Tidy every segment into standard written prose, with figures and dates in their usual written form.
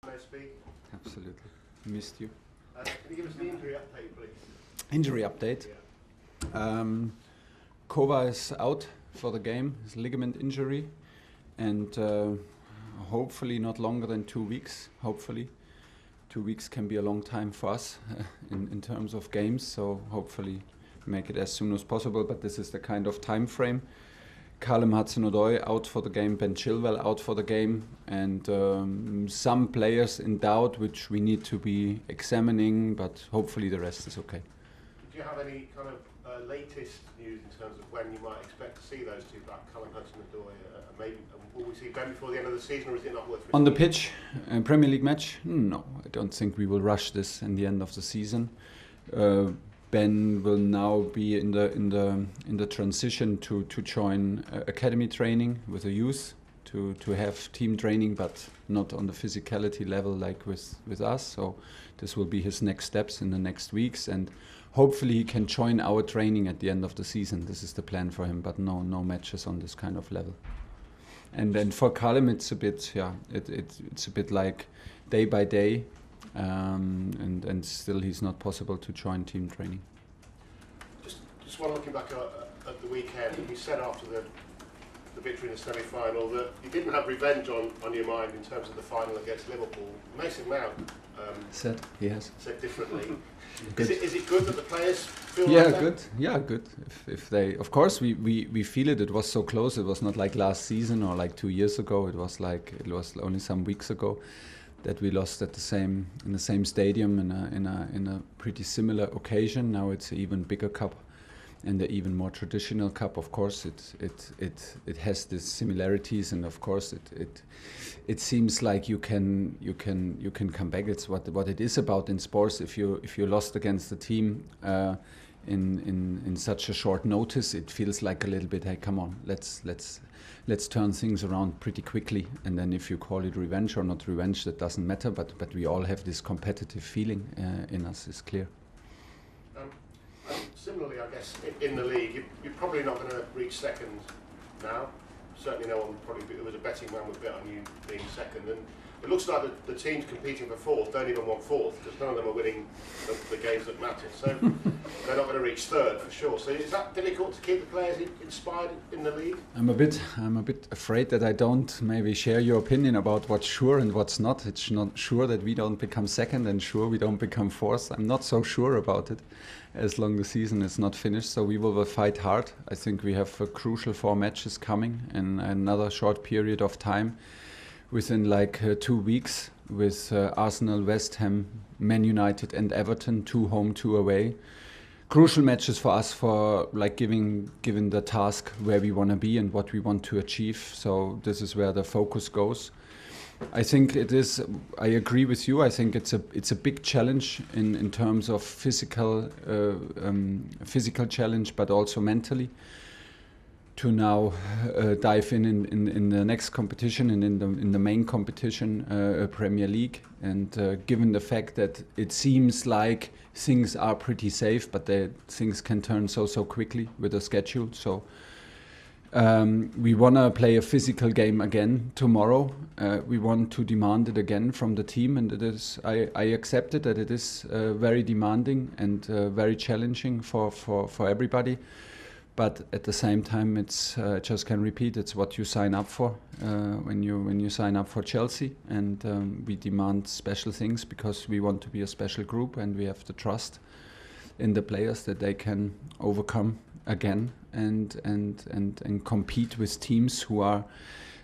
Nice speak. Absolutely. Missed you. Can you give us the injury update, please? Injury update. Yeah. Kova is out for the game. His ligament injury, and hopefully not longer than 2 weeks. Hopefully, 2 weeks can be a long time for us in terms of games. So hopefully, make it as soon as possible. But this is the kind of time frame. Hudson-odoi out for the game, Ben Chilwell out for the game, and some players in doubt, which we need to be examining, but hopefully the rest is okay. Do you have any kind of latest news in terms of when you might expect to see those two back, Hudson-odoi? Maybe will we see Ben before the end of the season, or is it not worth it? On the pitch, Premier League match? No, I don't think we will rush this in the end of the season. Ben will now be in the transition to join academy training with the youth, to have team training, but not on the physicality level like with us. So this will be his next steps in the next weeks, and hopefully he can join our training at the end of the season. This is the plan for him, but no matches on this kind of level. And then for Callum, it's a bit it's a bit like day by day. And still he's not possible to join team training. Just one looking back at the weekend, you said after the victory in the semi-final that you didn't have revenge on your mind in terms of the final against Liverpool. Mason Mount said differently. Is it good that the players feel yeah, like that? good. Yeah, good. If they, of course, we feel it. It was so close. It was not like last season or like 2 years ago. It was only some weeks ago that we lost in the same stadium in a pretty similar occasion. Now it's an even bigger cup and an even more traditional cup. Of course, it has these similarities, and of course it seems like you can come back. It's what it is about in sports. If you lost against the team in such a short notice, it feels like a little bit, hey, come on, let's turn things around pretty quickly. And then if you call it revenge or not revenge, that doesn't matter, but we all have this competitive feeling in us, is clear. Similarly, I guess, in the league, you're probably not going to reach second now. Certainly no one there was a betting man would bet on you being second, and it looks like the teams competing for fourth don't even want fourth, because none of them are winning the games that matter. So they're not going to reach third for sure. So is that difficult to keep the players inspired in the league? I'm a bit afraid that I don't maybe share your opinion about what's sure and what's not. It's not sure that we don't become second, and sure we don't become fourth. I'm not so sure about it, as long the season is not finished. So we will fight hard. I think we have a crucial 4 matches coming in another short period of time, within 2 weeks, with Arsenal, West Ham, Man United and Everton, 2 home, 2 away. Crucial matches for us, for given the task where we want to be and what we want to achieve. So this is where the focus goes. I think it is. I agree with you. I think it's a big challenge in terms of physical challenge, but also mentally, to now dive in the next competition and in the main competition, Premier League. And given the fact that it seems like things are pretty safe, but things can turn so quickly with the schedule. So we want to play a physical game again tomorrow. We want to demand it again from the team, and it is. I accept it that it is very demanding and very challenging for everybody. But at the same time, it's just can repeat. It's what you sign up for when you sign up for Chelsea, and we demand special things because we want to be a special group, and we have the trust in the players that they can overcome again and compete with teams who are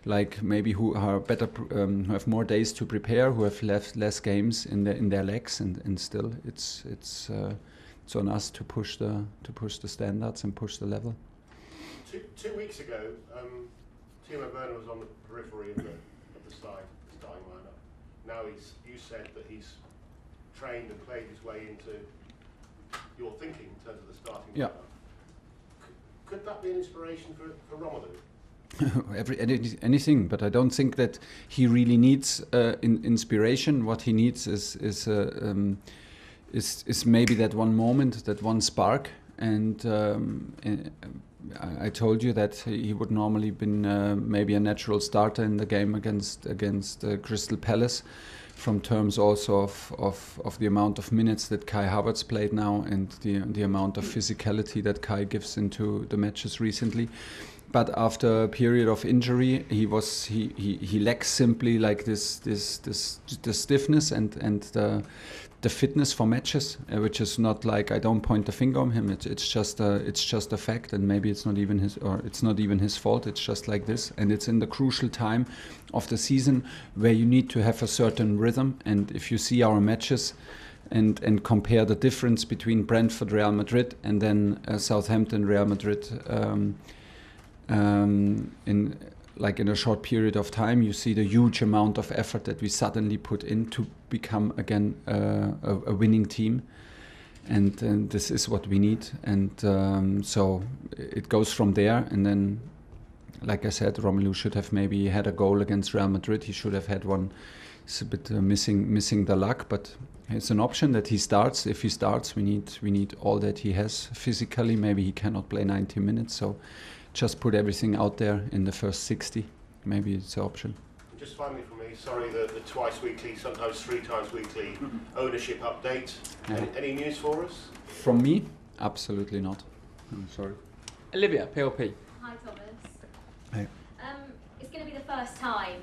who are better, who have more days to prepare, who have less games in their legs, and still it's on us to push the standards and push the level. 2 weeks ago, Timo Werner was on the periphery of the side, starting lineup. Now you said that he's trained and played his way into your thinking in terms of the starting lineup. Could that be an inspiration for Romelu? Anything, but I don't think that he really needs inspiration. What he needs is maybe that one moment, that one spark. And I told you that he would normally been maybe a natural starter in the game against Crystal Palace. from terms also of the amount of minutes that Kai Havertz played now and the amount of physicality that Kai gives into the matches recently. But after a period of injury, he lacks simply like this the stiffness and the fitness for matches, which is not like I don't point the finger on him. It's just a fact, and maybe it's not even his fault. It's just like this, and it's in the crucial time of the season where you need to have a certain rhythm. And if you see our matches and compare the difference between Brentford, Real Madrid, and then Southampton, Real Madrid. In a short period of time, you see the huge amount of effort that we suddenly put in to become again a winning team, and this is what we need. And so it goes from there. And then, like I said, Romelu should have maybe had a goal against Real Madrid. He should have had one. It's a bit missing the luck, but it's an option that he starts. If he starts, we need all that he has physically. Maybe he cannot play 90 minutes, so. Just put everything out there in the first 60. Maybe it's an option. Just finally for me, sorry, the twice weekly, sometimes 3 times weekly ownership update. Yeah. Any news for us? From me? Absolutely not. I'm sorry. Olivia, PLP. Hi Thomas. Hey. It's going to be the first time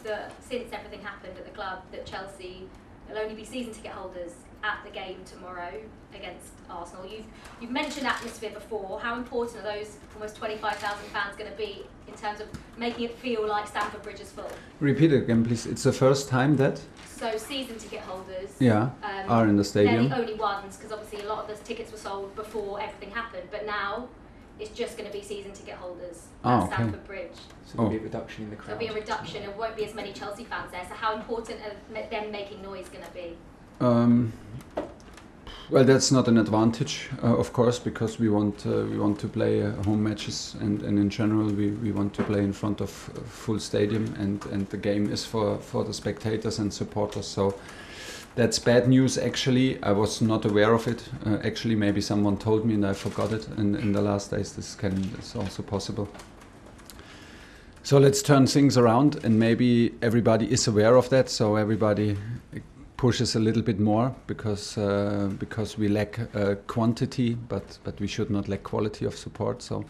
that since everything happened at the club that Chelsea will only be season ticket holders at the game tomorrow against Arsenal. You've mentioned atmosphere before. How important are those almost 25,000 fans going to be in terms of making it feel like Stamford Bridge is full? Repeat it again, please. It's the first time that? So season ticket holders are in the stadium. They're the only ones, because obviously a lot of the tickets were sold before everything happened, but now it's just going to be season ticket holders at Stamford Bridge. So there'll be a reduction in the crowd. There'll be a reduction and won't be as many Chelsea fans there. So how important are them making noise going to be? Well, that's not an advantage, of course, because we want to play home matches, and in general we want to play in front of a full stadium, and the game is for the spectators and supporters. So that's bad news. Actually, I was not aware of it. Actually, maybe someone told me and I forgot it. And in the last days, this is also possible. So let's turn things around, and maybe everybody is aware of that. So everybody pushes a little bit more because we lack quantity, but we should not lack quality of support. So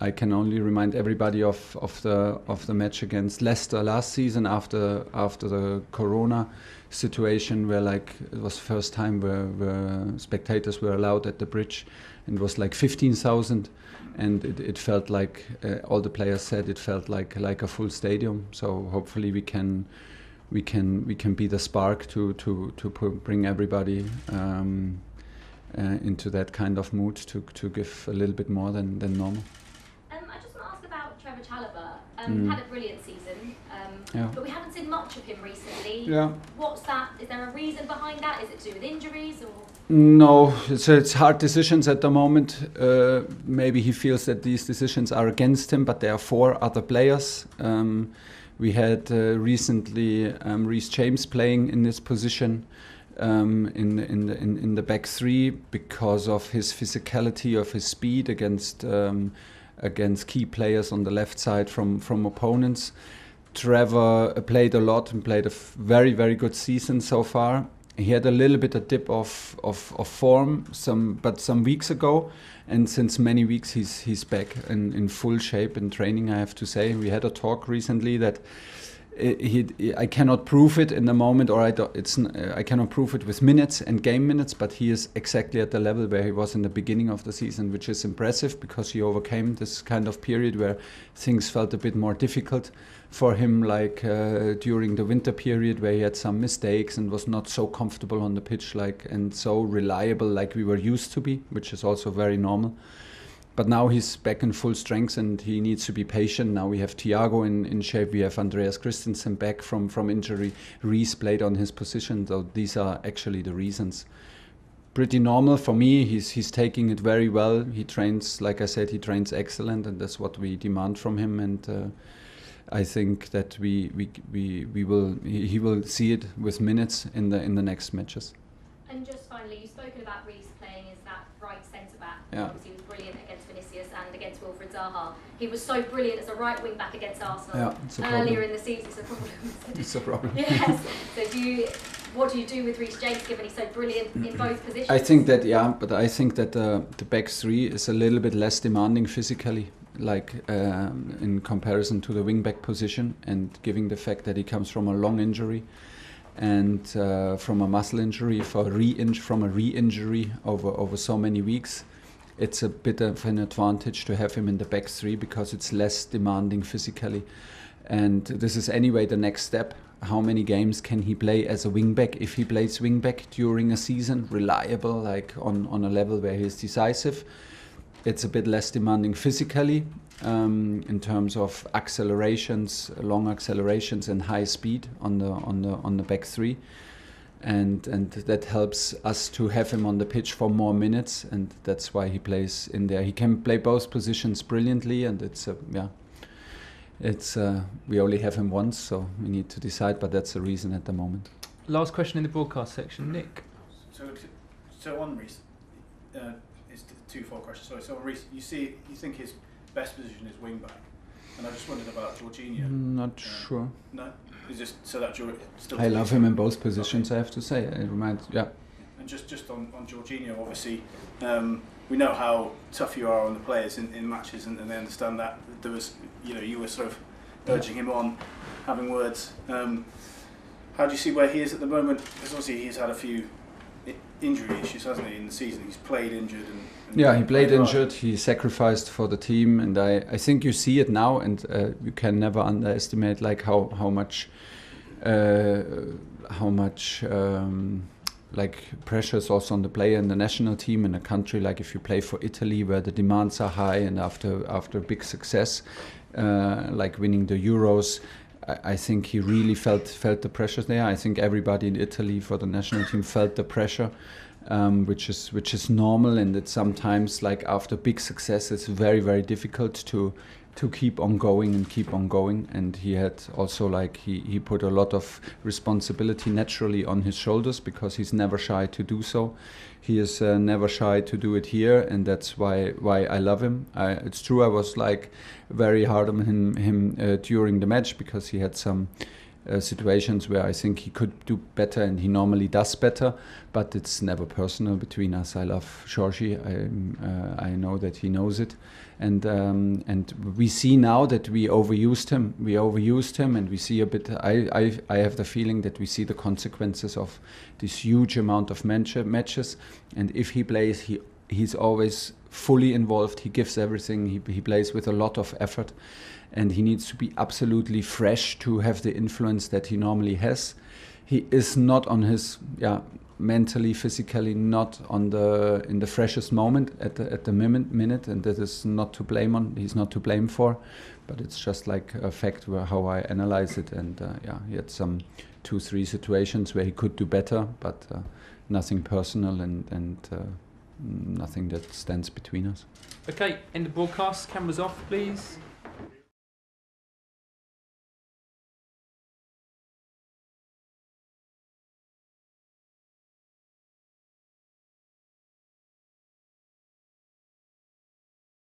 I can only remind everybody of the match against Leicester last season after the Corona situation, where like it was the first time where spectators were allowed at the bridge, and it was like 15,000, and it felt like all the players said it felt like a full stadium. So hopefully we can be the spark to bring everybody into that kind of mood to give a little bit more than normal. I just want to ask about Trevor Chalobah. Had a brilliant season, but we haven't seen much of him recently. Yeah. What's that? Is there a reason behind that? Is it to do with injuries or? No, it's hard decisions at the moment. Maybe he feels that these decisions are against him, but there are 4 other players. We had recently Rhys James playing in this position in the back 3 because of his physicality, of his speed against key players on the left side from opponents. Trevor played a lot and played a very, very good season so far. He had a little bit of dip of form some weeks ago, and since many weeks he's back in full shape in training. I have to say, we had a talk recently that I cannot prove it in the moment, or I cannot prove it with minutes and game minutes, but he is exactly at the level where he was in the beginning of the season, which is impressive because he overcame this kind of period where things felt a bit more difficult for him, like during the winter period where he had some mistakes and was not so comfortable on the pitch and so reliable like we were used to be, which is also very normal. But now he's back in full strength and he needs to be patient. Now we have Thiago in shape, we have Andreas Christensen back from injury, Rhys played on his position, so these are actually the reasons. Pretty normal for me. He's taking it very well. He trains, like I said, he trains excellent, and that's what we demand from him. And I think that he will see it with minutes in the next matches. And just finally, you've spoken about Rhys playing as that right centre back. Yeah. Obviously, he was brilliant against Vinicius and against Wilfried Zaha. He was so brilliant as a right wing back against Arsenal Yeah, earlier in the season. It's a problem. It's a problem. Yes. So what do you do with Rhys James, given he's so brilliant in both positions? I think that the back three is a little bit less demanding physically, like in comparison to the wing back position, and given the fact that he comes from a long injury and from a muscle injury, from a re-injury over so many weeks, it's a bit of an advantage to have him in the back three because it's less demanding physically. And this is anyway the next step. How many games can he play as a wingback? If he plays wingback during a season, reliable, like on a level where he's decisive, it's a bit less demanding physically in terms of accelerations, long accelerations and high speed on the back three. And that helps us to have him on the pitch for more minutes, and that's why he plays in there. He can play both positions brilliantly, and we only have him once, so we need to decide, but that's the reason at the moment. Last question in the broadcast section, Nick. So on Rhys, it's a twofold question. Sorry, so on Rhys, you think his best position is wing back, and I just wondered about Jorginho. Not sure. No. Is this so that you're still? I love him in both positions. Okay. I have to say. And just on Jorginho, obviously, we know how tough you are on the players in matches, and they understand that. There was, you were sort of urging him on, having words. How do you see where he is at the moment? Because obviously he's had a few injury issues, hasn't he, in the season? He's played injured. He played injured. He sacrificed for the team, and I think you see it now, and you can never underestimate like how much like pressure is also on the player in the national team in a country like if you play for Italy where the demands are high, and after big success like winning the Euros, I think he really felt the pressure there. I think everybody in Italy for the national team felt the pressure, which is normal, and it's sometimes like after big success it's very, very difficult to keep on going, and he had also like he put a lot of responsibility naturally on his shoulders because he's never shy to do so. He is never shy to do it here, and that's why I love him. It's true I was like very hard on him during the match because he had some situations where I think he could do better, and he normally does better, but it's never personal between us. I love Georgie. I know that he knows it, and we see now that we overused him, and we see a bit. I have the feeling that we see the consequences of this huge amount of matches, and if he plays, he's always fully involved. He gives everything. He plays with a lot of effort. And he needs to be absolutely fresh to have the influence that he normally has. He is not on his mentally, physically not in the freshest moment at the minute, and that is not to blame on. He's not to blame for, but it's just like a fact how I analyze it. And he had some 2-3 situations where he could do better, but nothing personal and nothing that stands between us. Okay, end the broadcast. Cameras off, please.